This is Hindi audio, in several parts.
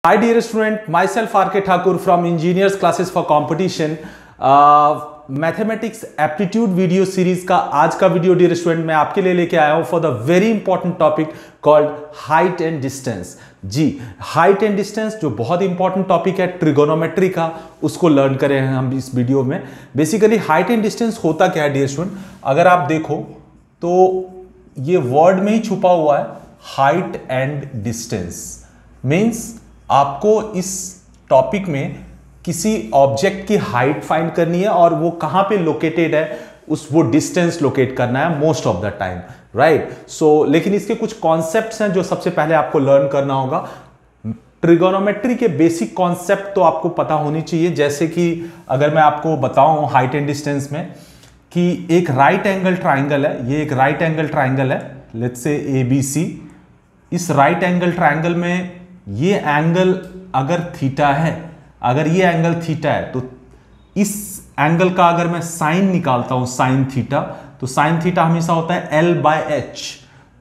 Hi dear student, myself R.K. Thakur from Engineers Classes for Competition. Mathematics aptitude video series का आज का वीडियो डियर स्टूडेंट मैं आपके लिए लेके आया हूं for the very important topic called height and distance. जी, हाइट एंड डिस्टेंस जो बहुत इंपॉर्टेंट टॉपिक है ट्रिगोनोमेट्री का, उसको लर्न करें हैं हम इस वीडियो में। बेसिकली हाइट एंड डिस्टेंस होता क्या है डियर स्टूडेंट, अगर आप देखो तो ये वर्ड में ही छुपा हुआ है हाइट एंड डिस्टेंस। मीन्स आपको इस टॉपिक में किसी ऑब्जेक्ट की हाइट फाइंड करनी है और वो कहां पे लोकेटेड है, वो डिस्टेंस लोकेट करना है most of the time, right. So लेकिन इसके कुछ कॉन्सेप्ट्स हैं जो सबसे पहले आपको लर्न करना होगा। ट्रिगोनोमेट्री के बेसिक कॉन्सेप्ट तो आपको पता होनी चाहिए, जैसे कि अगर मैं आपको बताऊं हाइट एंड डिस्टेंस में कि एक राइट एंगल ट्राइंगल है, ये एक राइट एंगल ट्राइंगल है, लेट्स से ABC। इस राइट एंगल ट्राइंगल में ये एंगल अगर थीटा है, अगर ये एंगल थीटा है तो इस एंगल का अगर मैं साइन निकालता हूं साइन थीटा, तो साइन थीटा हमेशा होता है L/H।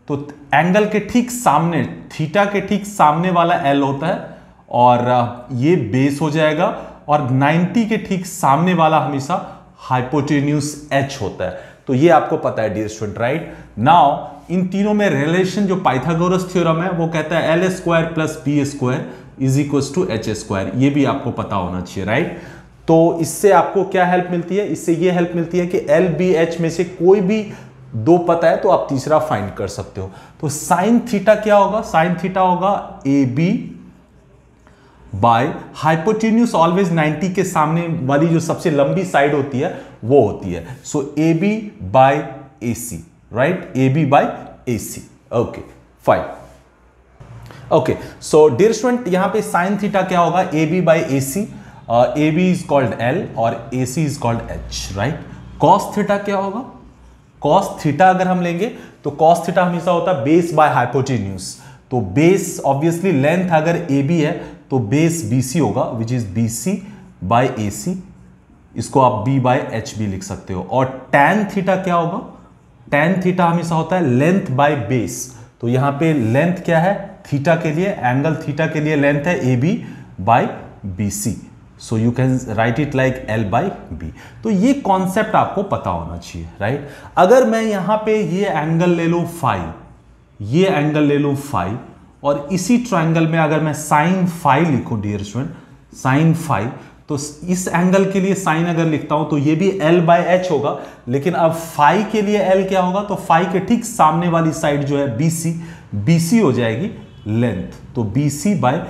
तो एंगल के ठीक सामने, थीटा के ठीक सामने वाला L होता है और ये बेस हो जाएगा, और 90 के ठीक सामने वाला हमेशा हाइपोटेन्यूज H होता है। तो ये आपको पता है डियर स्टूडेंट, राइट। नाउ इन तीनों में रिलेशन जो पाइथागोरस थ्योरम है वो कहता है L² + B² = H²। ये भी आपको पता होना चाहिए, राइट। तो इससे आपको क्या हेल्प मिलती है, इससे ये हेल्प मिलती है कि LBH में से कोई भी दो पता है तो आप तीसरा फाइंड कर सकते हो। तो साइन थीटा क्या होगा, साइन थीटा होगा AB बाय हाइपोटेन्यूज ऑलवेज 90 के सामने वाली जो सबसे लंबी साइड होती है वो होती है। So AB by AC, right, AB by AC। Okay fine. Okay so dear student यहां पे साइन थीटा क्या होगा, AB by AC। AB is called L और AC is called H, right. Cos theta क्या होगा, कॉस थीटा अगर हम लेंगे तो कॉस थीटा हमेशा होता है बेस बाय हाइपोटेन्यूज। तो बेस ऑब्वियसली लेंथ अगर AB है तो बेस BC होगा, which is BC by AC। इसको आप B बाय H भी लिख सकते हो। और tan थीटा क्या होगा, tan थीटा हमेशा होता है लेंथ बाय बेस। तो यहां पे लेंथ क्या है थीटा के लिए, एंगल थीटा के लिए लेंथ है AB by BC। So you can write it like L/B। तो ये कॉन्सेप्ट आपको पता होना चाहिए, राइट। अगर मैं यहां पे ये एंगल ले लूं फाई, ये एंगल ले लूं फाई, और इसी ट्रायंगल में अगर मैं साइन फाई लिखूं डियर स्टूडेंट, साइन फाई, तो इस एंगल के लिए साइन अगर लिखता हूं तो ये भी L/H होगा। लेकिन अब फाई के लिए L क्या होगा, तो फाई के ठीक सामने वाली साइड जो है BC हो जाएगी लेंथ। तो BC by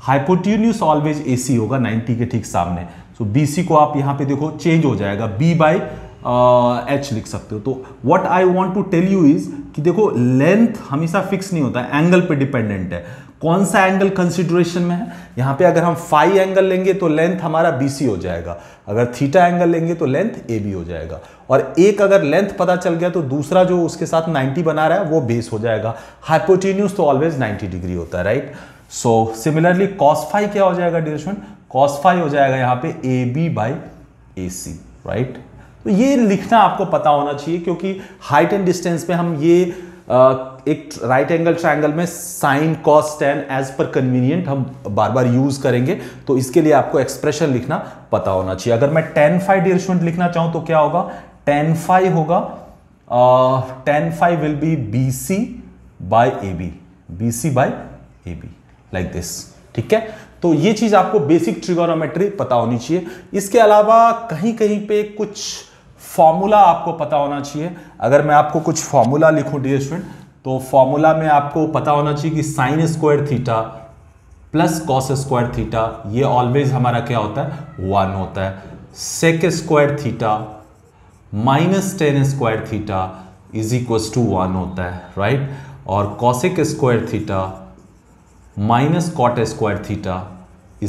hypotenuse always AC होगा 90 के ठीक सामने। सो BC को आप यहां पे देखो चेंज हो जाएगा, B/H लिख सकते हो। तो what I want to tell you is कि देखो लेंथ हमेशा फिक्स नहीं होता है, एंगल पे डिपेंडेंट है। कौन सा एंगल कंसिडरेशन में है, यहां पे अगर हम फाई एंगल लेंगे तो लेंथ हमारा BC हो जाएगा, अगर थीटा एंगल लेंगे तो लेंथ AB हो जाएगा। और एक अगर लेंथ पता चल गया तो दूसरा जो उसके साथ 90 बना रहा है वो बेस हो जाएगा। हाइपोटेन्यूज तो ऑलवेज 90 डिग्री होता है, right. So similarly cos phi क्या हो जाएगा डियर स्टूडेंट, कॉस फाई हो जाएगा यहां पे AB बाय AC, राइट। तो ये लिखना आपको पता होना चाहिए, क्योंकि हाइट एंड डिस्टेंस में हम ये एक राइट एंगल ट्रायंगल में sine cos tan as per convenient हम बार बार यूज करेंगे। तो इसके लिए आपको एक्सप्रेशन लिखना पता होना चाहिए। अगर मैं tan फाई डियर स्टूडेंट लिखना चाहूं तो क्या होगा, tan फाई होगा, tan phi will be BC by AB, BC by AB like this, ठीक है। तो ये चीज आपको बेसिक ट्रिगोनोमेट्री पता होनी चाहिए। इसके अलावा कहीं कहीं पे कुछ फॉर्मूला आपको पता होना चाहिए। अगर मैं आपको कुछ फॉर्मूला लिखूं डियर स्टूडेंट, तो फॉर्मूला में आपको पता होना चाहिए कि sine square theta plus cos square theta ये ऑलवेज हमारा क्या होता है 1 होता है। Sec square theta minus tan square theta = 1 होता है, राइट। और cosec square theta minus cot square theta =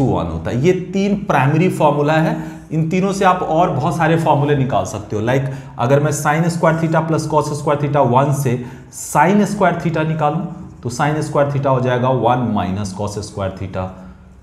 1 होता है। ये 3 प्राइमरी फॉर्मूला है। इन तीनों से आप और बहुत सारे फॉर्मूले निकाल सकते हो। लाइक अगर मैं sign square theta plus cos square theta 1 से साइन स्क्वायर थीटा निकालूं तो साइन स्क्वायर थीटा हो जाएगा 1 minus cos square theta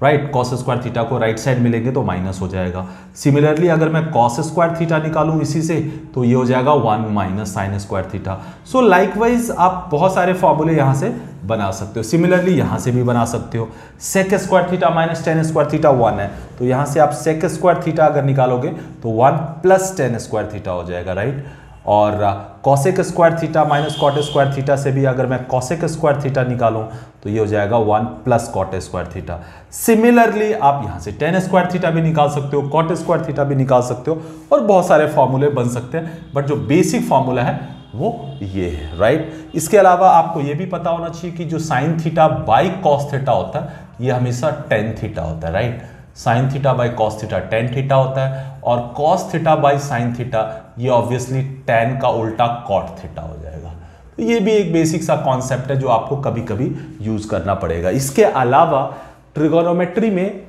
right. Cos square theta को राइट साइड मिलेंगे तो माइनस हो जाएगा। सिमिलरली अगर मैं कॉस स्क्वायर थीटा निकालूं इसी से तो ये हो जाएगा 1 माइनस साइन स्क्वायर थीटा। सो लाइकवाइज आप बहुत सारे फॉर्मूले यहां से बना सकते हो। सिमिलरली यहां से भी बना सकते हो। Sec square theta minus tan square theta 1 है, तो यहां से आप सेक स्क्वायर थीटा अगर निकालोगे तो 1 प्लस टेन स्क्वायर थीटा हो जाएगा, राइट। और cosec square theta minus cot square theta से भी अगर मैं कॉसेक स्क्वायर थीटा निकालूं तो ये हो जाएगा 1 plus cot square theta. Similarly आप यहां से टेन स्क्वायर थीटा भी निकाल सकते हो, कॉट स्क्वायर थीटा भी निकाल सकते हो और बहुत सारे फॉर्मूले बन सकते हैं, बट जो बेसिक फॉर्मूला है वो ये है, राइट। इसके अलावा आपको ये भी पता होना चाहिए कि जो sine theta by cos theta होता है ये हमेशा टेन थीटा होता है, right. Sine theta by cos theta tan theta होता है और cos theta by sine theta ये ऑब्वियसली टेन का उल्टा कॉट थीटा हो जाएगा। तो ये भी एक बेसिक सा कॉन्सेप्ट है जो आपको कभी कभी यूज करना पड़ेगा। इसके अलावा ट्रिगोनोमेट्री में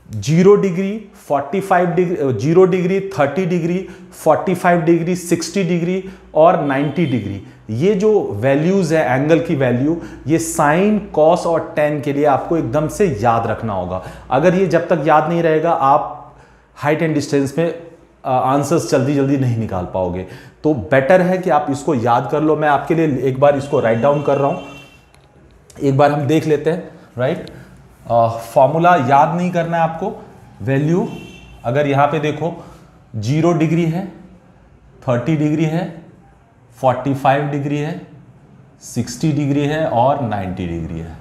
0 degree 45 degree 0 degree 30 degree 45 degree 60 degree और 90 डिग्री, ये जो वैल्यूज है एंगल की वैल्यू, ये साइन कॉस और टेन के लिए आपको एकदम से याद रखना होगा। अगर ये जब तक याद नहीं रहेगा आप हाइट एंड डिस्टेंस में आंसर्स जल्दी जल्दी नहीं निकाल पाओगे। तो बेटर है कि आप इसको याद कर लो। मैं आपके लिए एक बार इसको राइट डाउन कर रहा हूं, एक बार हम देख लेते हैं, राइट। फॉर्मूला याद नहीं करना है आपको। वैल्यू अगर यहां पे देखो 0 डिग्री है, 30 डिग्री है, 45 डिग्री है, 60 डिग्री है और 90 डिग्री है।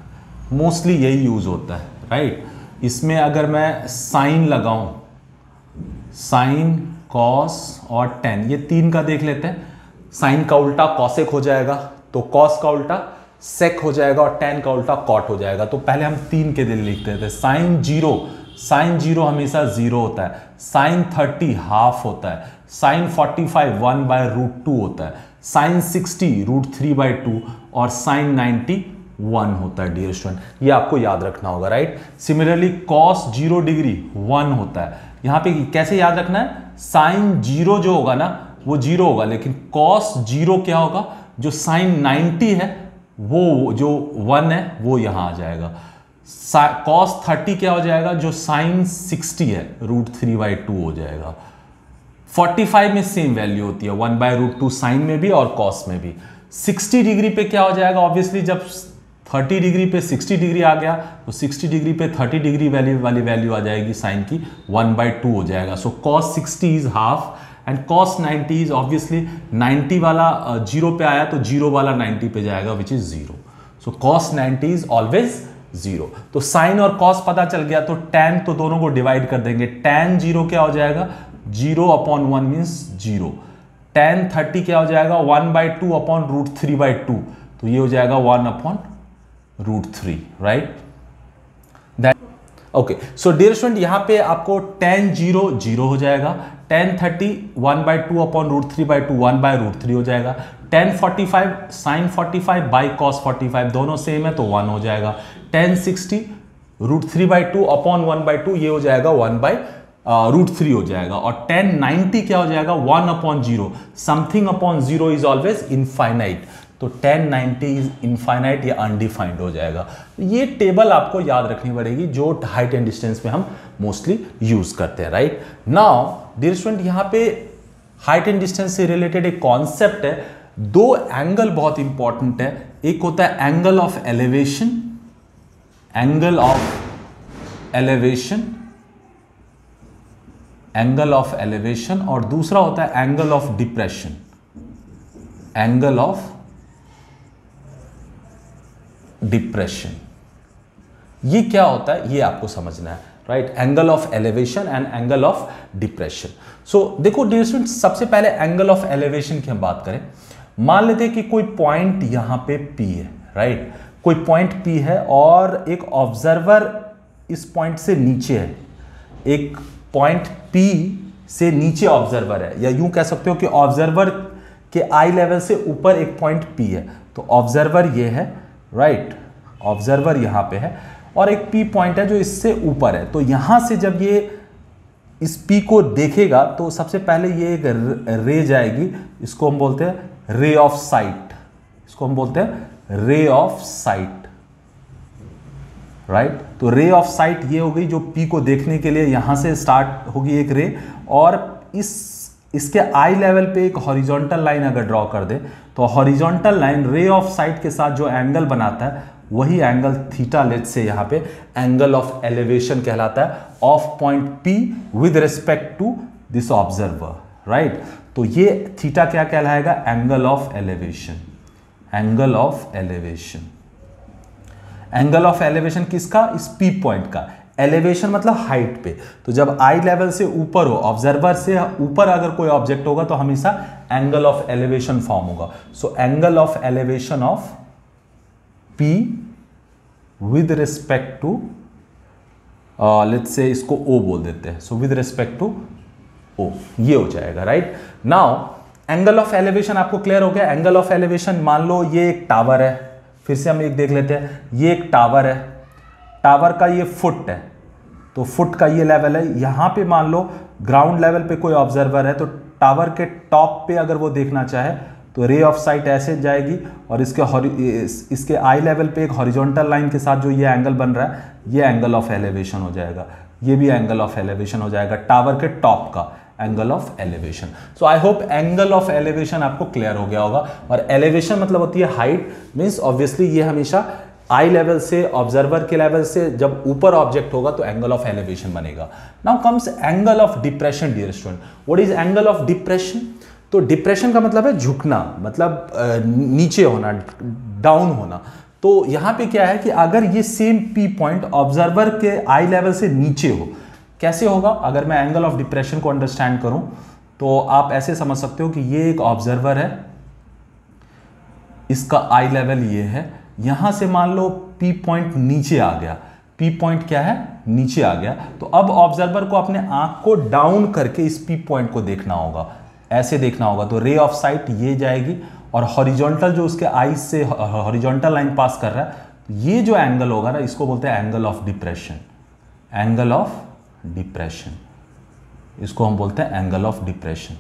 मोस्टली यही यूज होता है, राइट। इसमें अगर मैं साइन लगाऊं, साइन कॉस और टेन, ये तीन का देख लेते हैं। साइन का उल्टा कॉसेक हो जाएगा तो कॉस का उल्टा सेक हो जाएगा और टेन का उल्टा कॉट हो जाएगा। तो पहले हम तीन के दिन लिखते थे। साइन जीरो हमेशा 0 होता है, साइन 30 हाफ होता है, साइन 45 1/√2 होता है, साइन 60 √3/2 और साइन 90 1 होता है डियर स्टूडेंट। ये आपको याद रखना होगा, राइट। सिमिलरली कॉस 0 डिग्री 1 होता है। यहां पे कैसे याद रखना है, साइन 0 जो होगा ना वो 0 होगा, लेकिन कॉस 0 क्या होगा, जो साइन 90 है वो जो 1 है वो यहां आ जाएगा। कॉस 30 क्या हो जाएगा, जो साइन 60 है √3/2 हो जाएगा। 45 में सेम वैल्यू होती है 1/√2 साइन में भी और कॉस में भी। 60 डिग्री पे क्या हो जाएगा, ऑब्वियसली जब 30 डिग्री पे 60 डिग्री आ गया तो 60 डिग्री पे 30 डिग्री वैल्यू वाली वैल्यू आ जाएगी साइन की, 1/2 हो जाएगा। So cos 60 is half and cos 90 is obviously 90 वाला 0 पे आया तो 0 वाला 90 पे जाएगा which is 0। So cos 90 is always 0। तो साइन और कॉस पता चल गया तो टैन तो दोनों को डिवाइड कर देंगे। टैन 0 क्या हो जाएगा, 0/1 मीन्स 0। टैन 30 क्या हो जाएगा, 1/2/√3/2, तो ये हो जाएगा 1/√3, right. Okay, so dear student यहां पे आपको tan 0 0 हो जाएगा, tan 30 1/2/√3/2 1/√3 हो जाएगा, tan 45 sin 45 बाई cos 45 दोनों सेम है तो 1 हो जाएगा, tan 60 √3/2 अपॉन 1/2 ये हो जाएगा 1/√3 हो जाएगा, और tan 90 क्या हो जाएगा 1/0। Something upon 0 is always infinite, तो tan 90 इज इनफाइनाइट या अनडिफाइंड हो जाएगा। ये टेबल आपको याद रखनी पड़ेगी जो हाइट एंड डिस्टेंस में हम मोस्टली यूज करते हैं, राइट। नाउ डियर स्टूडेंट यहां पे हाइट एंड डिस्टेंस से रिलेटेड एक कॉन्सेप्ट है। दो एंगल बहुत इंपॉर्टेंट है, एक होता है angle of elevation, angle of elevation, angle of elevation, और दूसरा होता है angle of depression, angle of depression. ये क्या होता है ये आपको समझना है, right. Angle of elevation and angle of depression. So देखो डियर स्टूडेंट, सबसे पहले एंगल ऑफ एलिवेशन की हम बात करें। मान लेते हैं कि कोई पॉइंट यहां पे P है, राइट। कोई पॉइंट P है और एक ऑब्जर्वर इस पॉइंट से नीचे है, एक पॉइंट P से नीचे ऑब्जर्वर है, या यूं कह सकते हो कि ऑब्जर्वर के आई लेवल से ऊपर एक पॉइंट P है। तो ऑब्जर्वर ये है, राइट, ऑब्जर्वर यहां पे है और एक P पॉइंट है जो इससे ऊपर है। तो यहां से जब ये इस P को देखेगा तो सबसे पहले ये एक रे जाएगी, इसको हम बोलते हैं रे ऑफ साइट, इसको हम बोलते हैं रे ऑफ साइट, राइट। तो रे ऑफ साइट ये हो गई जो P को देखने के लिए यहां से स्टार्ट होगी एक रे, और इसके आई लेवल पे एक हॉरिजॉन्टल लाइन अगर ड्रॉ कर दे तो horizontal line ray of site के साथ जो एंगल बनाता है वही एंगल थीटा, लेट से यहाँ पे एंगल ऑफ एलिवेशन कहलाता है of point P with respect to this observer, right. तो ये थीटा क्या कहलाएगा? Angle of elevation. Angle of elevation, angle of elevation किसका? इस P पॉइंट का। एलिवेशन मतलब हाइट पे, तो जब आई लेवल से ऊपर हो, ऑब्जर्वर से ऊपर अगर कोई ऑब्जेक्ट होगा तो हमेशा एंगल ऑफ एलिवेशन फॉर्म होगा। So angle of elevation of P with respect to, let's say इसको O बोल देते हैं, so with respect to O, ये हो जाएगा, right. Now angle of elevation आपको क्लियर हो गया। एंगल ऑफ एलिवेशन, मान लो ये एक टावर है, फिर से हम एक देख लेते हैं, ये एक टावर है, टावर का ये फुट है, तो फुट का ये लेवल है। यहां पे मान लो ग्राउंड लेवल पे कोई ऑब्जर्वर है, तो टावर के टॉप पे अगर वो देखना चाहे तो रे ऑफ साइट ऐसे जाएगी और इसके आई लेवल पे एक हॉरिजॉन्टल लाइन के साथ जो ये एंगल बन रहा है ये एंगल ऑफ एलिवेशन हो जाएगा, ये भी एंगल ऑफ एलिवेशन हो जाएगा, टावर के टॉप का angle of elevation. So I hope angle of elevation आपको क्लियर हो गया होगा। और एलिवेशन मतलब होती है हाइट, मींस ऑब्वियसली ये हमेशा आई लेवल से, ऑब्जर्वर के लेवल से जब ऊपर ऑब्जेक्ट होगा तो एंगल ऑफ एलिवेशन बनेगा। Now comes angle of depression, dear student. What is angle of depression? तो डिप्रेशन का मतलब है झुकना, मतलब नीचे होना, डाउन होना। तो यहां पे क्या है कि अगर ये सेम P पॉइंट ऑब्जर्वर के आई लेवल से नीचे हो, कैसे होगा? अगर मैं एंगल ऑफ डिप्रेशन को अंडरस्टैंड करूं तो आप ऐसे समझ सकते हो कि ये एक ऑब्जर्वर है, इसका आई लेवल ये है, यहां से मान लो P पॉइंट नीचे आ गया, P पॉइंट क्या है? नीचे आ गया। तो अब ऑब्जर्वर को अपने आंख को डाउन करके इस P पॉइंट को देखना होगा, ऐसे देखना होगा। तो रे ऑफ साइट ये जाएगी और हॉरिजॉन्टल जो उसके आई से हॉरिजॉन्टल लाइन पास कर रहा है, तो ये जो एंगल होगा ना, इसको बोलते हैं angle of depression. Angle of depression, इसको हम बोलते हैं एंगल ऑफ डिप्रेशन,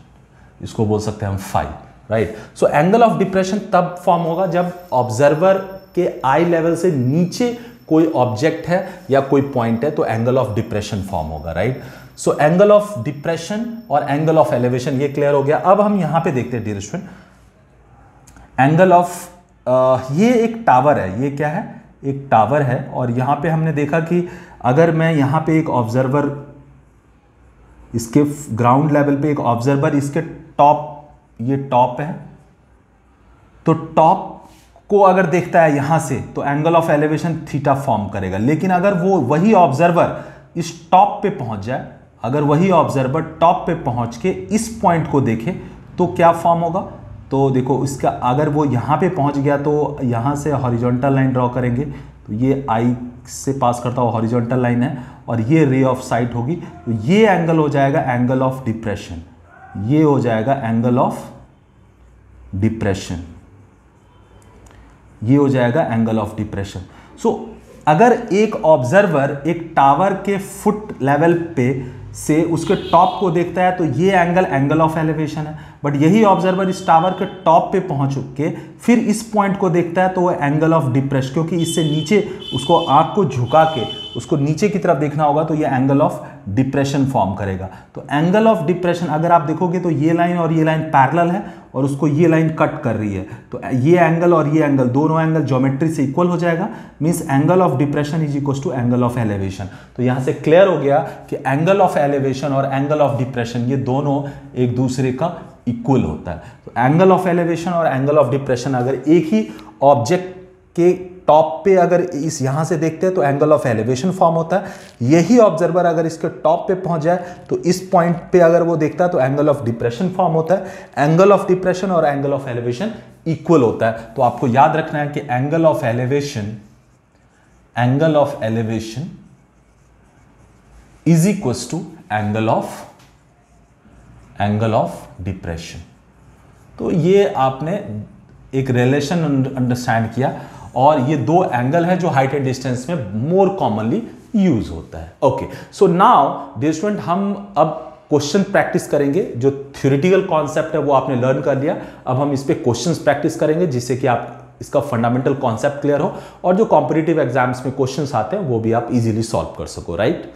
इसको बोल सकते हैं हम phi, right. So angle of depression तब फॉर्म होगा जब ऑब्जर्वर के आई लेवल से नीचे कोई ऑब्जेक्ट है या कोई पॉइंट है, तो एंगल ऑफ डिप्रेशन फॉर्म होगा, right. So angle of depression और एंगल ऑफ एलिवेशन ये क्लियर हो गया। अब हम यहां पे देखते हैं डियर स्टूडेंट, एंगल ऑफ ये एक टावर है, ये क्या है? एक टावर है। और यहां पे हमने देखा कि अगर मैं यहां पे एक ऑब्जर्वर, इसके ग्राउंड लेवल पे एक ऑब्जर्वर, इसके टॉप, ये टॉप है, तो टॉप को अगर देखता है यहां से तो angle of elevation theta form करेगा। लेकिन अगर वो वही ऑब्जर्वर इस टॉप पे पहुंच जाए, अगर वही ऑब्जर्वर टॉप पे पहुंच के इस पॉइंट को देखे तो क्या फॉर्म होगा? तो देखो इसका, अगर वो यहां पे पहुंच गया तो यहां से हॉरिजॉन्टल लाइन ड्रॉ करेंगे, तो ये आई से पास करता हुआ हॉरिजॉन्टल लाइन है और ये रे ऑफ साइट होगी, तो ये एंगल हो जाएगा एंगल ऑफ डिप्रेशन, ये हो जाएगा एंगल ऑफ डिप्रेशन, ये हो जाएगा एंगल ऑफ डिप्रेशन। सो अगर एक ऑब्जर्वर एक टावर के फुट लेवल पे से उसके टॉप को देखता है तो ये एंगल एंगल ऑफ एलिवेशन है, बट यही ऑब्जर्वर इस टावर के टॉप पे पहुंच के फिर इस पॉइंट को देखता है तो वो एंगल ऑफ डिप्रेशन, क्योंकि इससे नीचे उसको आंख को झुका के उसको नीचे की तरफ देखना होगा, तो ये एंगल ऑफ डिप्रेशन फॉर्म करेगा। तो एंगल ऑफ डिप्रेशन अगर आप देखोगे तो ये लाइन और ये लाइन पैरेलल है और उसको ये लाइन कट कर रही है, तो ये एंगल और ये एंगल, दोनों एंगल ज्योमेट्री से इक्वल हो जाएगा, means angle of depression is equal to angle of elevation. तो यहां से क्लियर हो गया कि एंगल ऑफ एलिवेशन और एंगल ऑफ डिप्रेशन ये दोनों एक दूसरे का इक्वल होता है। तो एंगल ऑफ एलिवेशन और एंगल ऑफ डिप्रेशन अगर एक ही ऑब्जेक्ट के टॉप पे अगर इस यहां से देखते हैं तो एंगल ऑफ एलिवेशन फॉर्म होता है, यही ऑब्जर्वर अगर इसके टॉप पे पहुंच जाए तो इस पॉइंट पे अगर वो देखता है तो एंगल ऑफ डिप्रेशन फॉर्म होता है। एंगल ऑफ डिप्रेशन और एंगल ऑफ एलिवेशन इक्वल होता है। तो आपको याद रखना है कि angle of elevation is equal to angle of depression. तो ये आपने एक रिलेशन अंडरस्टैंड किया, और ये दो एंगल है जो हाइट एंड डिस्टेंस में मोर कॉमनली यूज होता है। Okay, so now dear student, हम अब क्वेश्चन प्रैक्टिस करेंगे। जो थ्योरेटिकल कॉन्सेप्ट है वो आपने लर्न कर लिया, अब हम इस पे क्वेश्चंस प्रैक्टिस करेंगे जिससे कि आप इसका फंडामेंटल कॉन्सेप्ट क्लियर हो और जो कॉम्पिटिटिव एग्जाम्स में क्वेश्चंस आते हैं वो भी आप इजीली सॉल्व कर सको, right?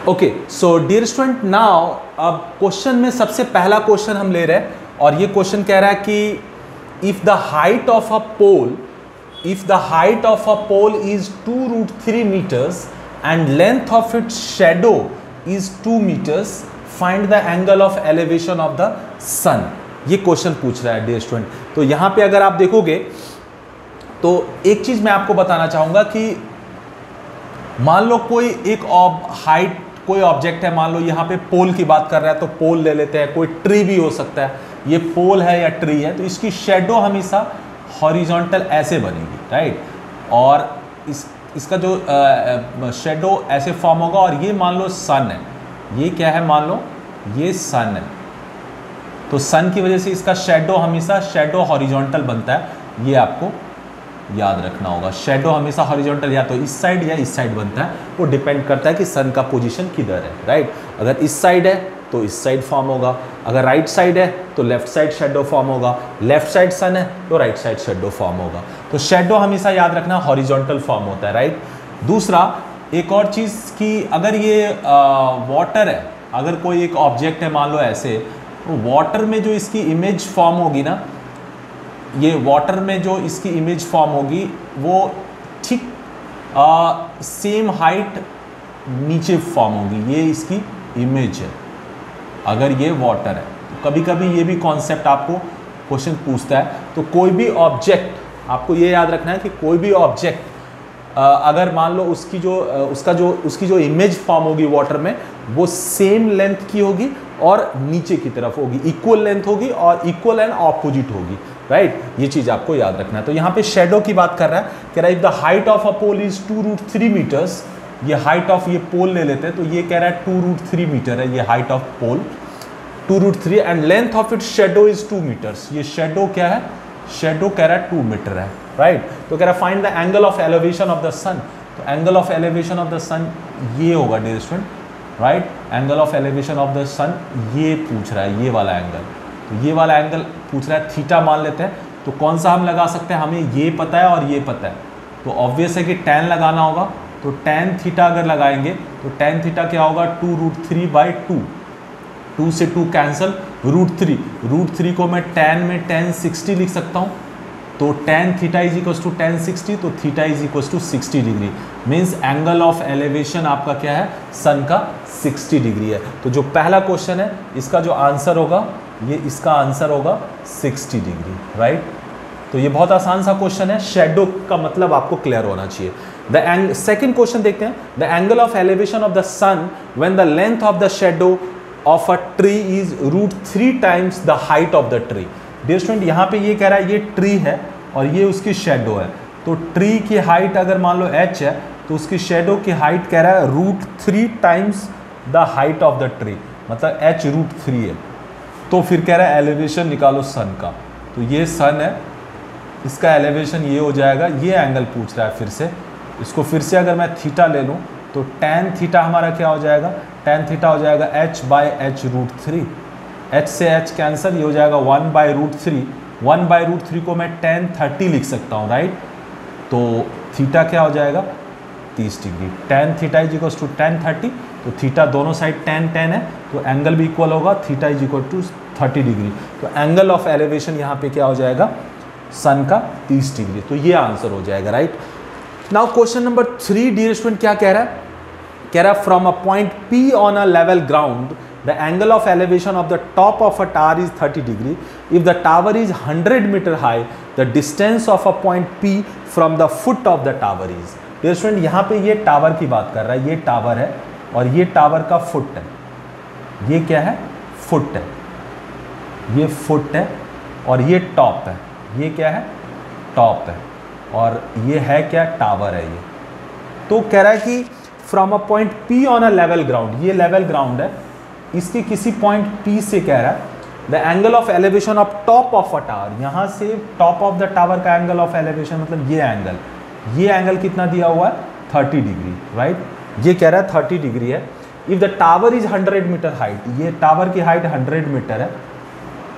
Okay, so dear student, now अब क्वेश्चन में सबसे पहला क्वेश्चन हम ले रहे हैं और ये क्वेश्चन कह रहा है कि if the height of a pole is 2√3 meters and length of its shadow is 2 meters, find the angle of elevation of the sun. ये क्वेश्चन पूछ रहा है डियर स्टूडेंट। तो यहाँ पे अगर आप देखोगे तो एक चीज मैं आपको बताना चाहूंगा कि मान लो कोई एक हाइट कोई ऑब्जेक्ट है, मान लो यहाँ पे पोल की बात कर रहा है तो पोल ले लेते हैं, कोई ट्री भी हो सकता है, ये पोल है या ट्री है, तो इसकी शेडो हमेशा हॉरिजॉन्टल ऐसे बनेगी, राइट? और इसका जो शेडो ऐसे फॉर्म होगा और ये मान लो सन है, ये क्या है, मान लो ये सन है, तो सन की वजह से इसका शेडो हमेशा शेडो हॉरिजॉन्टल बनता है, ये आपको याद रखना होगा। शेडो हमेशा हॉरिजॉन्टल या तो इस साइड या इस साइड बनता है, वो डिपेंड करता है कि सन का पोजीशन किधर है, राइट? अगर इस साइड है तो इस साइड फॉर्म होगा, अगर राइट साइड है तो लेफ्ट साइड शेडो फॉर्म होगा, लेफ्ट साइड सन है तो राइट साइड शेडो फॉर्म होगा। तो शेडो हमेशा याद रखना हॉरिजॉन्टल फॉर्म होता है, राइट? दूसरा एक और चीज़ कि अगर ये वाटर है, अगर कोई एक ऑब्जेक्ट है मान लो ऐसे, तो वाटर में जो इसकी इमेज फॉर्म होगी ना, ये वाटर में जो इसकी इमेज फॉर्म होगी वो ठीक सेम हाइट नीचे फॉर्म होगी, ये इसकी इमेज है अगर ये वाटर है। तो कभी कभी ये भी कॉन्सेप्ट आपको क्वेश्चन पूछता है। तो कोई भी ऑब्जेक्ट, आपको ये याद रखना है कि कोई भी ऑब्जेक्ट अगर मान लो उसकी जो इमेज फॉर्म होगी वाटर में, वो सेम लेंथ की होगी और नीचे की तरफ होगी, इक्वल लेंथ होगी और इक्वल एंड ऑपोजिट होगी, राइट? ये चीज आपको याद रखना है। तो यहाँ पे शेडो की बात कर रहा है, कह रहा है if the height of a pole is 2√3 meters, ये हाइट ऑफ ये पोल ले लेते हैं तो ये कह रहा है 2√3 meter है, ये height of pole 2√3 and length of it shadow is 2 meters, ये शेडो क्या है, शेडो कह रहा है 2 meter है, राइट? तो कह रहा है find the angle of elevation of the sun, तो angle of elevation of the sun ये होगा dear student, right? Angle of elevation of the sun ये पूछ रहा है, ये वाला एंगल, तो ये वाला एंगल पूछ रहा है, थीटा मान लेते हैं। तो कौन सा हम लगा सकते हैं, हमें ये पता है और ये पता है, तो ऑब्वियस है कि tan लगाना होगा। तो tan थीटा अगर लगाएंगे तो tan थीटा क्या होगा, 2√3/2, 2 से 2 कैंसिल, √3 को मैं tan में tan 60 लिख सकता हूँ, तो tan theta is equal to tan 60, तो theta is equal to 60 degree, means angle of elevation आपका क्या है, सन का 60 डिग्री है। तो जो पहला क्वेश्चन है इसका जो आंसर होगा, ये इसका आंसर होगा 60 डिग्री, राइट? तो ये बहुत आसान सा क्वेश्चन है, शेडो का मतलब आपको क्लियर होना चाहिए। द सेकंड क्वेश्चन देखते हैं, the angle of elevation of the sun when the length of the shadow of a tree is √3 times the height of the tree. Dear student, यहाँ पे ये कह रहा है ये ट्री है और ये उसकी शेडो है, तो ट्री की हाइट अगर मान लो h है तो उसकी शेडो की हाइट कह रहा है √3 times the height of the tree, मतलब h √3 है। तो फिर कह रहा है एलिवेशन निकालो सन का, तो ये सन है, इसका एलिवेशन ये हो जाएगा, ये एंगल पूछ रहा है फिर से, इसको फिर से अगर मैं थीटा ले लूँ तो tan थीटा हमारा क्या हो जाएगा, tan थीटा हो जाएगा h/h √3, h से h कैंसिल, ये हो जाएगा 1/√3, 1/√3 को मैं tan 30 लिख सकता हूँ, राइट? तो थीटा क्या हो जाएगा, 30 degree, tan theta is equal to tan 30, तो थीटा दोनों साइड tan है, तो एंगल भी इक्वल होगा, theta is equal to 30 degree, तो एंगल ऑफ एलिवेशन यहाँ पे क्या हो जाएगा, सन का 30 डिग्री, तो ये आंसर हो जाएगा, right? Now question number 3 dear student क्या कह रहा है, कह रहा है from a point P on a level ground the angle of elevation of the top of a tower is 30 degree, if the tower is 100 metre high the distance of a point P from the foot of the tower is. Dear student, यहाँ पे ये टावर की बात कर रहा है, ये टावर है और ये टावर का फुट है, ये क्या है, फुट है, ये फुट है और ये टॉप है, ये क्या है, टॉप है, और ये है क्या, टावर है ये। तो कह रहा है कि from a point P on a level ground, ये लेवल ग्राउंड है, इसके किसी पॉइंट P से कह रहा है the angle of elevation of top of a tower, यहाँ से टॉप ऑफ द टावर का एंगल ऑफ एलिवेशन मतलब ये एंगल कितना दिया हुआ है, 30 डिग्री, राइट? ये कह रहा है 30 डिग्री है। If the tower is 100 metre height, ये टावर की हाइट 100 मीटर है,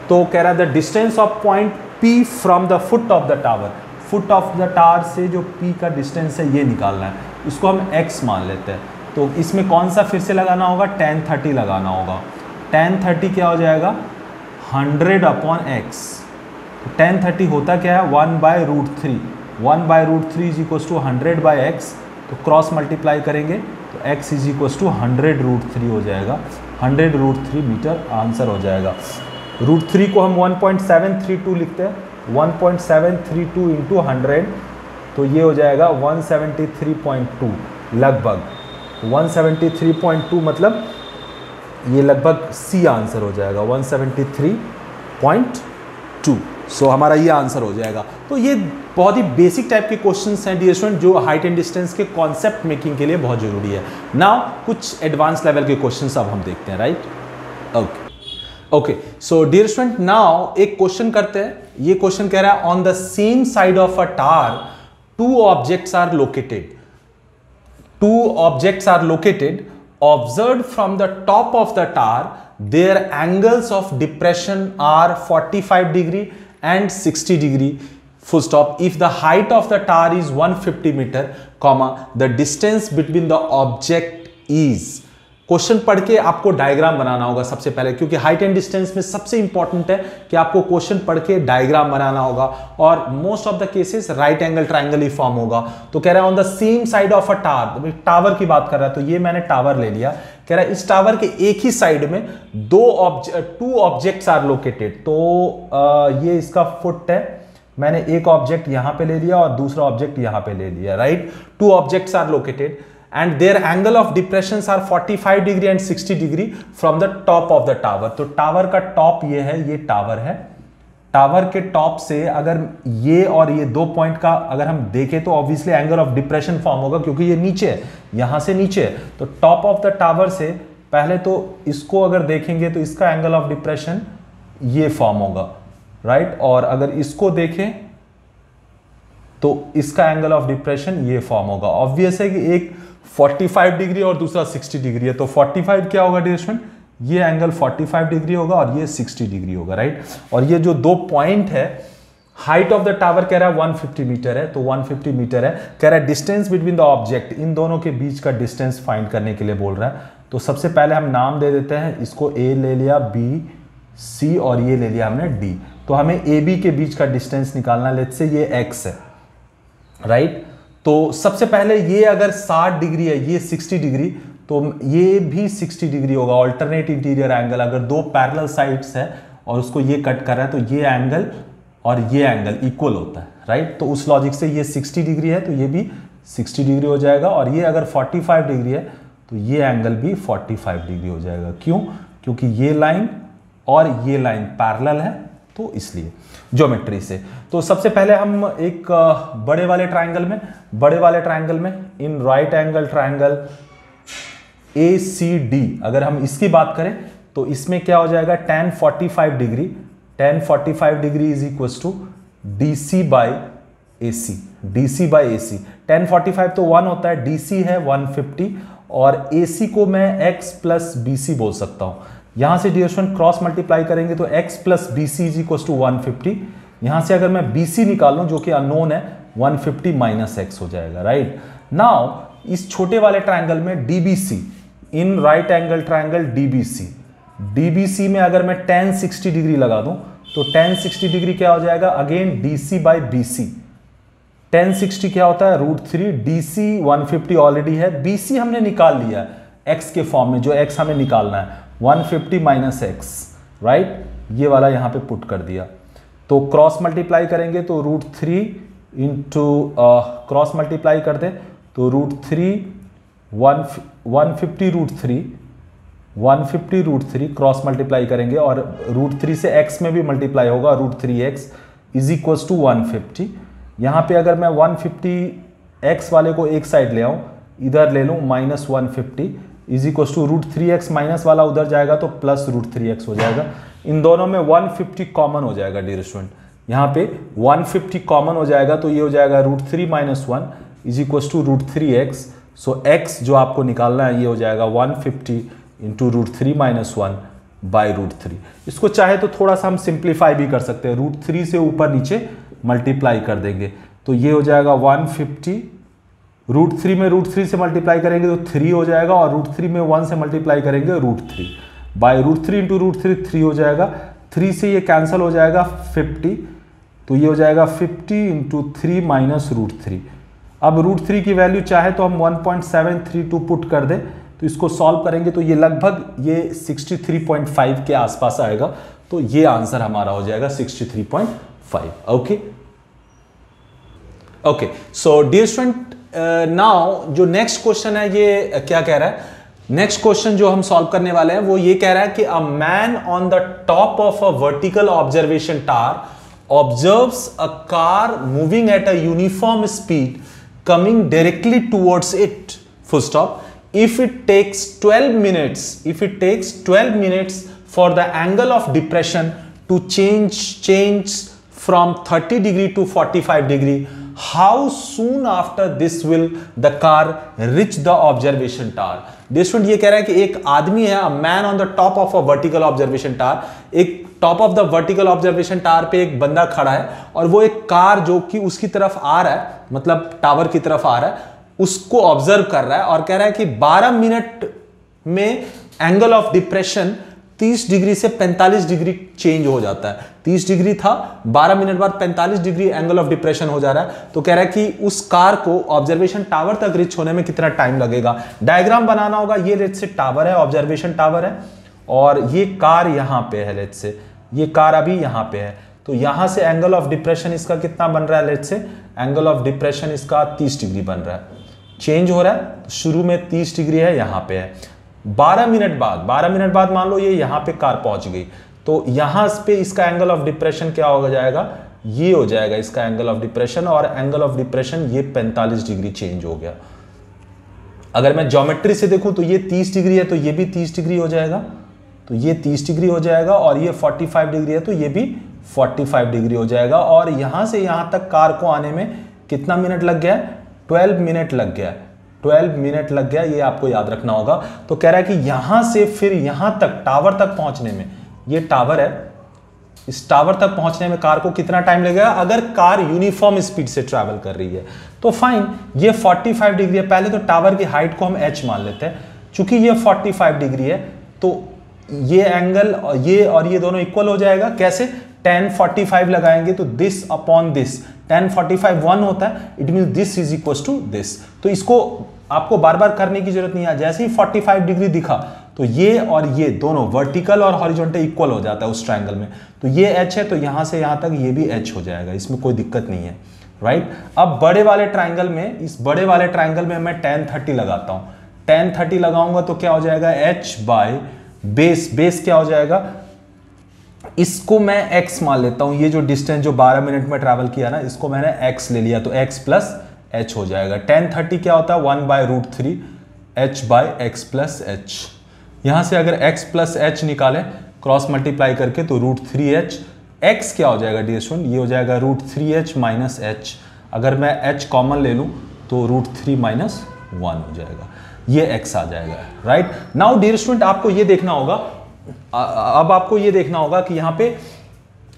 तो कह रहा है the distance of point P from the foot of the tower, foot of the tower से जो P का डिस्टेंस है ये निकालना है, इसको हम x मान लेते हैं। तो इसमें कौन सा फिर से लगाना होगा, tan 30 लगाना होगा। tan 30 क्या हो जाएगा, 100/x। तो tan 30 होता क्या है, 1/√3, 1/√3 इज इक्वल टू 100/x। तो क्रॉस मल्टीप्लाई करेंगे तो x इज इक्वल टू 100√3 हो जाएगा, 100√3 मीटर आंसर हो जाएगा। √3 को हम 1.732 लिखते हैं, 1.732 इंटू 100, तो ये हो जाएगा 173.2 लगभग, 173.2 मतलब ये लगभग सी आंसर हो जाएगा, 173.2। सो हमारा ये आंसर हो जाएगा। तो ये बहुत ही बेसिक टाइप के क्वेश्चंस हैं डियर स्टूडेंट, जो हाइट एंड डिस्टेंस के कॉन्सेप्ट मेकिंग के लिए बहुत जरूरी है। नाउ कुछ एडवांस लेवल के क्वेश्चंस अब हम देखते हैं, right. Okay, so dear student now एक क्वेश्चन करते हैं। ये क्वेश्चन कह रहा है on the same side of a tower two objects are located, two objects are located, observed from the top of the tower, their angles of depression are 45 degree and 60 degree, full stop. If the height of the tower is 150 meter, comma, the distance between the object is, question पढ़ के आपको डायग्राम बनाना होगा सबसे पहले, क्योंकि हाइट एंड डिस्टेंस में सबसे इंपॉर्टेंट है कि आपको क्वेश्चन पढ़ के डायग्राम बनाना होगा, और most of the cases right angle triangle he form होगा। तो कह रहा है on the same side of a tower, tower की बात कर रहा है, तो ये मैंने टावर ले लिया। कह रहा है इस टावर के एक ही साइड में टू ऑब्जेक्ट्स आर लोकेटेड। तो ये इसका फुट है, मैंने एक ऑब्जेक्ट यहां पे ले लिया और दूसरा ऑब्जेक्ट यहां पे ले लिया, right. Two objects are located and their angle of depressions are 45 degree and 60 degree from the top of the tower। तो टावर का टॉप ये है, ये टावर है, टावर के टॉप से अगर ये और ये दो पॉइंट का अगर हम देखें तो obviously angle of depression form होगा, क्योंकि ये नीचे है, यहां से नीचे है। तो टॉप ऑफ द टावर से पहले तो इसको अगर देखेंगे तो इसका एंगल ऑफ डिप्रेशन ये फॉर्म होगा, राइट। और अगर इसको देखें तो इसका एंगल ऑफ डिप्रेशन ये फॉर्म होगा। ऑब्वियस है कि एक 45 डिग्री और दूसरा 60 डिग्री है, तो 45 क्या होगा डियर स्टूडेंट, ये एंगल 45 डिग्री होगा और ये 60 डिग्री होगा, राइट। और ये जो दो पॉइंट है, हाइट ऑफ द टावर कह रहा है 150 मीटर है, तो 150 मीटर है। कह रहा है डिस्टेंस बिटवीन द ऑब्जेक्ट, इन दोनों के बीच का डिस्टेंस फाइंड करने के लिए बोल रहा है। तो सबसे पहले हम नाम दे देते हैं, इसको ए ले लिया, बी, सी और ये ले लिया हमने डी। तो हमें ए बी के बीच का डिस्टेंस निकालना, लेट्स से ये एक्स है, राइट। तो सबसे पहले ये अगर 60 डिग्री है, ये 60 डिग्री, तो ये भी 60 डिग्री होगा। ऑल्टरनेट इंटीरियर एंगल, अगर दो पैरेलल साइड्स है और उसको ये कट कर रहा है, तो ये एंगल और ये एंगल इक्वल होता है, राइट। तो उस लॉजिक से ये 60 डिग्री है तो ये भी 60 डिग्री हो जाएगा, और ये अगर 45 डिग्री है तो ये एंगल भी 45 डिग्री हो जाएगा। क्यों? क्योंकि ये लाइन और ये लाइन पैरेलल है, तो इसलिए ज्योमेट्री से। तो सबसे पहले हम एक बड़े वाले ट्रायंगल में in right angle triangle ACD, अगर हम इसकी बात करें तो इसमें क्या हो जाएगा, tan 45 degree, tan 45 degree is equal to DC by AC, DC by AC। tan 45 तो 1 होता है, DC है 150, और AC को मैं x प्लस BC बोल सकता हूं। यहां से डियर स्टूडेंट क्रॉस मल्टीप्लाई करेंगे तो x plus BC is equal to 150। यहां से अगर मैं BC निकाल लूं जो कि अननोन है, 150 माइनस x हो जाएगा, राइट। नाउ इस छोटे वाले ट्रायंगल में DBC, in right angle triangle DBC में अगर मैं tan 60 डिग्री लगा दूं तो tan 60 डिग्री क्या हो जाएगा, again DC by BC। tan 60 क्या होता है, √3, DC 150 ऑलरेडी है, BC हमने निकाल लिया है x के फॉर्म में, जो x हमें निकालना है 150 माइनस x, राइट। ये वाला यहां पे पुट कर दिया। तो क्रॉस मल्टीप्लाई करेंगे तो √3 इंटू क्रॉस मल्टीप्लाई कर दे तो √3 150 √3 क्रॉस मल्टीप्लाई करेंगे, और √3 से x में भी मल्टीप्लाई होगा, √3x इज इक्वल टू 150। यहाँ पे अगर मैं 150x वाले को एक साइड ले आऊँ, इधर ले लूँ minus 150 is equal to √3x, minus वाला उधर जाएगा तो प्लस √3x हो जाएगा। इन दोनों में 150 कॉमन हो जाएगा डियर स्टूडेंट, यहाँ पे 150 कॉमन हो जाएगा, तो ये हो जाएगा √3 minus 1 is equal to √3x। So x जो आपको निकालना है ये हो जाएगा 150 इंटू √3 माइनस 1 बाई √3। इसको चाहे तो थोड़ा सा हम सिंप्लीफाई भी कर सकते हैं, √3 से ऊपर नीचे मल्टीप्लाई कर देंगे तो ये हो जाएगा 150, √3 में √3 से मल्टीप्लाई करेंगे तो 3 हो जाएगा, और √3 में 1 से मल्टीप्लाई करेंगे √3, बाई √3 इंटू √3 3 हो जाएगा, 3 से ये कैंसिल हो जाएगा 50, तो ये हो जाएगा 50 इंटू 3 माइनस √3। अब √3 की वैल्यू चाहे तो हम 1.732 पुट कर दें, तो इसको सॉल्व करेंगे तो ये लगभग ये 63.5 के आसपास आएगा, तो ये आंसर हमारा हो जाएगा 63.5। Okay okay, so dear student, now जो नेक्स्ट क्वेश्चन है ये क्या कह रहा है, नेक्स्ट क्वेश्चन जो हम सॉल्व करने वाले हैं वो ये कह रहा है कि a man on the top of a vertical observation tower observes a car moving at a uniform speed coming directly towards it, full stop, if it takes 12 minutes for the angle of depression to change from 30 degree to 45 degree, how soon after this will the car reach the observation tower? This one ये कह रहा है कि एक आदमी है, a man on the top of a vertical observation tower, एक top of the vertical observation tower पे एक बंदा खड़ा है और वो एक कार जो कि उसकी तरफ आ रहा है, मतलब टावर की तरफ आ रहा है, उसको ऑब्जर्व कर रहा है और कह रहा है कि 12 मिनट में एंगल ऑफ डिप्रेशन 30 डिग्री से 45 डिग्री चेंज हो जाता है। 30 डिग्री था, 12 मिनट बाद 45 डिग्री एंगल ऑफ डिप्रेशन हो जा रहा है। तो कह रहा है कि उस कार को ऑब्जर्वेशन टावर तक रीच होने में कितना टाइम लगेगा। डायग्राम बनाना होगा। ये लेट्स से टावर है, ऑब्जर्वेशन टावर है, और ये कार यहां पे है, लेट्स से ये कार अभी यहां पे है। तो यहां से एंगल ऑफ डिप्रेशन इसका कितना बन रहा है, let's say angle of depression इसका 30 डिग्री बन रहा है, चेंज हो रहा है। तो शुरू में 30 डिग्री है, यहां पे है। 12 मिनट बाद मान लो ये यहां पे कार पहुंच गई, तो यहां पे इसका एंगल ऑफ डिप्रेशन क्या हो जाएगा, ये हो जाएगा इसका एंगल ऑफ डिप्रेशन, और एंगल ऑफ डिप्रेशन ये 45 डिग्री चेंज हो गया। अगर मैं ज्योमेट्री से देखूं तो ये 30 डिग्री है, तो ये भी 30 डिग्री हो जाएगा, तो ये 30 डिग्री हो जाएगा, और ये 45 डिग्री है तो ये भी 45 डिग्री हो जाएगा। और यहां से यहां तक कार को आने में कितना मिनट लग गया, 12 मिनट लग गया, 12 मिनट लग गया, ये आपको याद रखना होगा। तो कह रहा है कि यहां से फिर यहां तक टावर तक पहुंचने में, ये टावर है, इस टावर तक पहुंचने में कार को कितना टाइम लगेगा अगर कार यूनिफॉर्म स्पीड से ट्रैवल कर रही है। तो फाइन, ये 45 डिग्री है। पहले तो टावर की हाइट को हम h मान लेते हैं, चूंकि ये 45 डिग्री है तो ये एंगल ये और ये दोनों इक्वल हो जाएगा। कैसे, tan 45 लगाएंगे तो दिस अपॉन दिस, tan 45 1 होता है, it mean this is equal to this. तो इसको आपको बार बार करने की जरूरत नहीं है, जैसे ही 45 डिग्री दिखा तो ये और ये दोनों वर्टिकल और हॉरिजॉन्टल इक्वल हो जाता है उस ट्रायंगल में। तो ये h है, तो यहां से यहां तक ये भी h हो जाएगा, इसमें कोई दिक्कत नहीं है, राइट। अब बड़े वाले ट्रायंगल में, इस बड़े वाले ट्रायंगल में मैं tan 30 लगाता हूं। tan 30 लगाऊंगा तो क्या हो जाएगा, h बाय बेस, बेस क्या हो जाएगा, इसको मैं x मान लेता हूं। ये जो डिस्टेंस जो 12 मिनट में ट्रैवल किया ना, इसको मैंने x ले लिया, तो x प्लस h हो जाएगा। tan 30 क्या होता है, 1/√3 h by x plus h। यहां से अगर x प्लस h निकालें क्रॉस मल्टीप्लाई करके तो √3h, x क्या हो जाएगा डियर स्टूडेंट, ये हो जाएगा √3h माइनस h। अगर मैं h कॉमन ले लूं तो √3 माइनस 1 हो जाएगा, ये x आ जाएगा, राइट। नाउ डियर स्टूडेंट, आपको ये देखना होगा, अब आपको ये देखना होगा कि यहाँ पे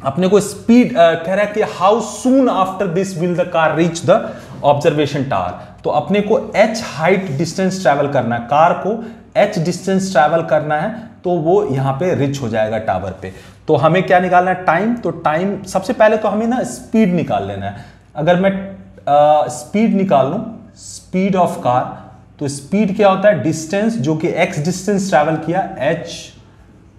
अपने को स्पीड कह रहा है कि how soon after this will the car reach the observation tower. तो अपने को h हाइट डिस्टेंस ट्रैवल करना है, कार को h डिस्टेंस ट्रैवल करना है, तो वो यहाँ पे रीच हो जाएगा टावर पे। तो हमें क्या निकालना है, टाइम। तो टाइम सबसे पहले तो हमें ना स्पीड निकाल लेना है। अगर मैं स्पीड निकाल लूं, स्पीड ऑफ कार, तो स्पीड क्या होता है, डिस्टेंस जो कि x डिस्टेंस ट्रैवल किया, h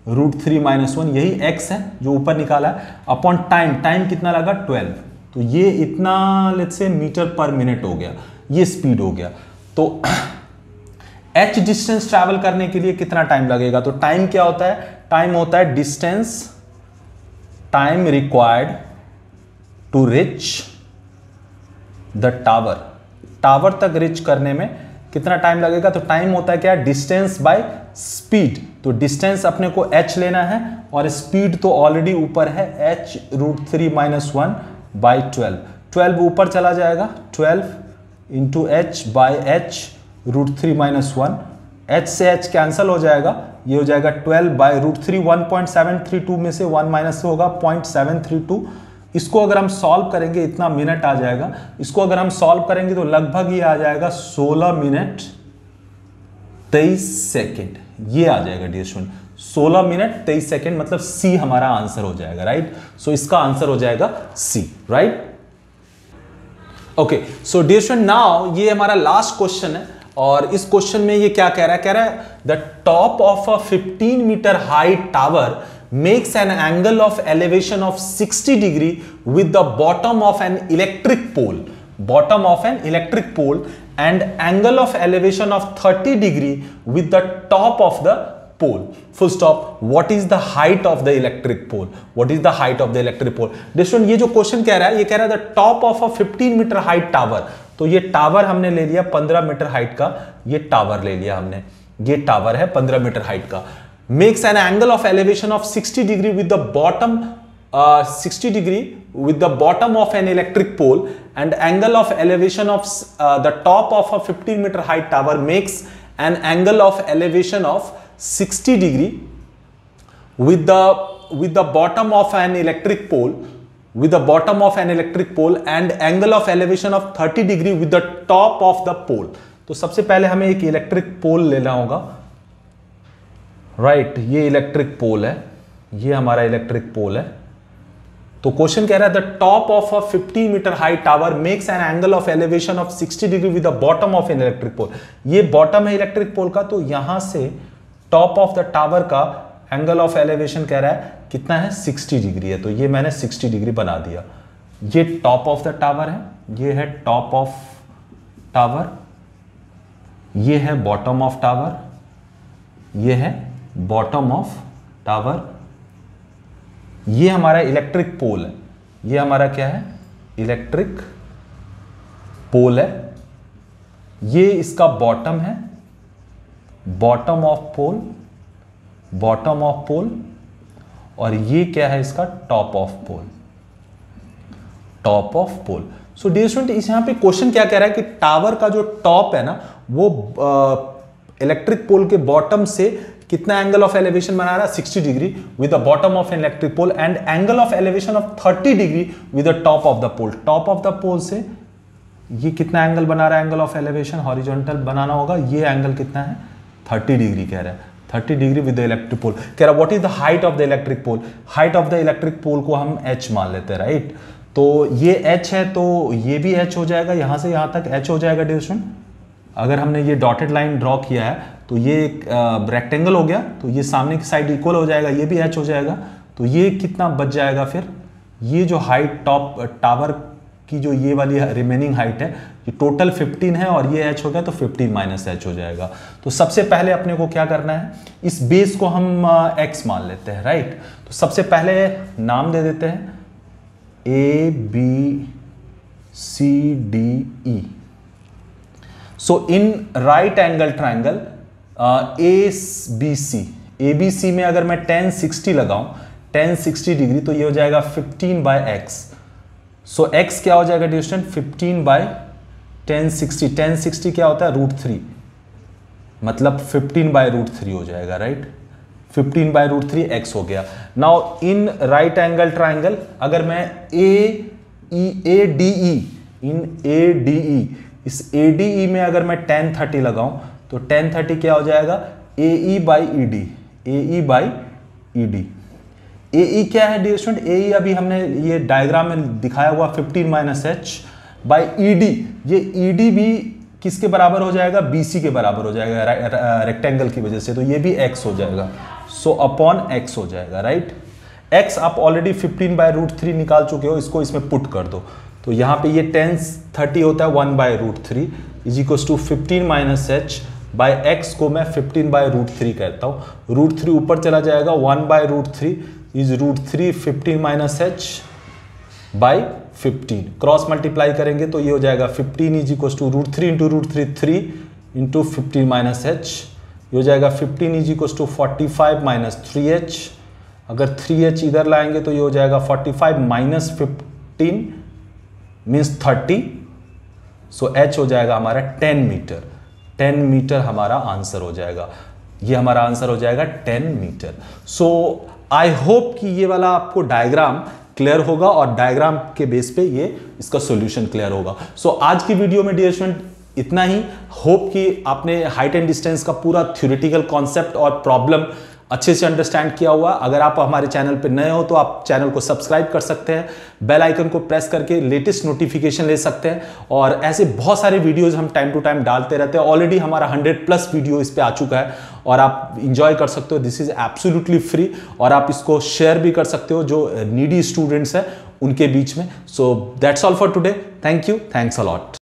√3 माइनस 1, यही x है जो ऊपर निकाला है, अपॉन टाइम, टाइम कितना लगा 12, तो ये इतना लेट्स से मीटर पर मिनट हो गया, ये स्पीड हो गया। तो h डिस्टेंस ट्रैवल करने के लिए कितना टाइम लगेगा, तो टाइम क्या होता है, टाइम होता है distance, time required to reach the tower, tower तक रिच करने में कितना टाइम लगेगा। तो टाइम होता है क्या, डिस्टेंस बाय स्पीड। तो डिस्टेंस अपने को h लेना है और स्पीड तो ऑलरेडी ऊपर है, h √3 माइनस 1 बाई 12, 12 ऊपर चला जाएगा, 12 into h by h √3 minus 1, h से h कैंसिल हो जाएगा, ये हो जाएगा 12/√3। 1.732 में से 1 माइनस होगा 0.732। इसको अगर हम सॉल्व करेंगे इतना मिनट आ जाएगा। इसको अगर हम सॉल्व करेंगे तो लगभग ये आ जाएगा 16 मिनट 23 सेकेंड। ये आ जाएगा डियर स्टूडेंट 16 मिनट 23 सेकेंड, मतलब सी हमारा आंसर हो जाएगा, राइट। सो इसका आंसर हो जाएगा C, right. Okay, so dear student now ये हमारा लास्ट क्वेश्चन है और इस क्वेश्चन में ये क्या कह रहा है, कह रहा है the top of a 15 metre high tower makes an angle of elevation of 60 degree with the bottom of an electric pole, bottom of an electric pole, and angle of elevation of 30 degree with the top of the pole. Full stop. What is the height of the electric pole? What is the height of the electric pole? Listen, ये जो क्वेश्चन कह रहा है, ये कह रहा है the top of a 15 metre height tower. तो ये टावर हमने ले लिया 15 मीटर हाइट का, ये टावर ले लिया हमने, ये टावर है 15 मीटर हाइट का। Makes an angle of elevation of 60 degree with the bottom 60 degree with the bottom of an electric pole, and angle of elevation of the top of a 15 meter height tower makes an angle of elevation of 60 degree with the bottom of an electric pole, with the bottom of an electric pole, and angle of elevation of 30 degree with the top of the pole. तो सबसे पहले हमें एक इलेक्ट्रिक पोल लेना होगा, राइट। ये इलेक्ट्रिक पोल है, ये हमारा इलेक्ट्रिक पोल है। तो क्वेश्चन कह रहा है the top of a 15 metre high tower makes an angle of elevation of 60 degree with the bottom of an electric pole. ये बॉटम है इलेक्ट्रिक पोल का, तो यहां से टॉप ऑफ द टावर का एंगल ऑफ एलिवेशन कह रहा है कितना है 60 डिग्री है। तो ये मैंने 60 डिग्री बना दिया। ये टॉप ऑफ द टावर है, ये है टॉप ऑफ टावर, ये है बॉटम ऑफ टावर, ये है बॉटम ऑफ टावर, ये हमारा इलेक्ट्रिक पोल है। ये हमारा क्या है इलेक्ट्रिक पोल है, ये इसका बॉटम है, bottom of pole, bottom of pole, और ये क्या है इसका top of pole, top of pole. So dear student इस यहां पे क्वेश्चन क्या कह रहा है कि टावर का जो टॉप है ना वो इलेक्ट्रिक पोल के बॉटम से कितना एंगल ऑफ एलिवेशन बना रहा है 60 degree with the bottom of an electric pole, and angle of elevation of 30 degree with the top of the pole. Top of the pole से ये कितना एंगल बना रहा है, एंगल ऑफ एलिवेशन हॉरिजॉन्टल बनाना होगा, ये एंगल कितना है 30 डिग्री कह रहा है, 30 degree with the electric pole. कह रहा है what is the height of the electric pole. Height of the electric pole को हम h मान लेते हैं, राइट। तो ये h है तो ये भी h हो जाएगा, यहां से यहां तक h हो जाएगा डियर स्टूडेंट। अगर हमने ये डॉटेड लाइन ड्रॉ किया है तो ये एक रेक्टेंगल हो गया, तो ये सामने की साइड इक्वल हो जाएगा, ये भी h हो जाएगा। तो ये कितना बच जाएगा फिर, ये जो हाइट टॉप टावर की जो ये वाली रिमेनिंग हाइट है ये टोटल 15 है और ये h हो गया, तो 15 माइनस h हो जाएगा। तो सबसे पहले अपने को क्या करना है, इस बेस को हम x मान लेते हैं, राइट। तो सबसे पहले नाम दे देते हैं ABCDE। So in right angle triangle ABC में अगर मैं 1060 लगाऊं 1060 डिग्री, तो ये हो जाएगा 15/x। सो x क्या हो जाएगा डियर स्टूडेंट 15/1060। 1060 क्या होता है √3, मतलब 15/√3 हो जाएगा, राइट। 15/√3 x हो गया। Now in right angle triangle अगर मैं ADE इस ADE में अगर मैं 1030 लगाऊं तो 1030 क्या हो जाएगा AE/ED। AE क्या है डियर स्टूडेंट, AE अभी हमने ये डायग्राम में दिखाया हुआ 15-h/ED। ये ED भी किसके बराबर हो जाएगा BC के बराबर हो जाएगा रेक्टेंगल की वजह से, तो ये भी x हो जाएगा। सो अपॉन x हो जाएगा, राइट। x आप ऑलरेडी 15/√3 निकाल चुके हो, इसको इसमें पुट कर दो। तो यहाँ पे ये 1030 होता है 1/√3 इज इक्वल्स टू 15-h/x को मैं 15/√3 कहता हूँ। √3 ऊपर चला जाएगा, 1/√3 इज √3 15-h/15। क्रॉस मल्टीप्लाई करेंगे तो ये हो जाएगा 15 is equals to √3 into √3 3 into 15-h, ये हो जाएगा 15 इज इक्वल्स टू 45-3h। अगर 3h इधर लाएंगे तो ये हो जाएगा 45-15 मीन्स 30। सो h हो जाएगा हमारा 10 मीटर। 10 मीटर हमारा आंसर हो जाएगा। ये हमारा आंसर हो जाएगा 10 मीटर। सो आई होप कि ये वाला आपको डायग्राम क्लियर होगा और डायग्राम के बेस पे ये इसका सॉल्यूशन क्लियर होगा। सो आज की वीडियो में डियर स्टूडेंट इतना ही। होप कि आपने हाइट एंड डिस्टेंस का पूरा थ्योरेटिकल कॉन्सेप्ट और प्रॉब्लम अच्छे से अंडरस्टैंड किया हुआ। अगर आप हमारे चैनल पर नए हो तो आप चैनल को सब्सक्राइब कर सकते हैं, बेल आइकन को प्रेस करके लेटेस्ट नोटिफिकेशन ले सकते हैं। और ऐसे बहुत सारे वीडियोस हम टाइम टू टाइम डालते रहते हैं। ऑलरेडी हमारा 100+ वीडियो इस पे आ चुका है और आप इंजॉय कर सकते हो। दिस इज एब्सोल्युटली फ्री और आप इसको शेयर भी कर सकते हो जो नीडी स्टूडेंट्स हैं उनके बीच में। So that's all for today. Thank you, thanks a lot.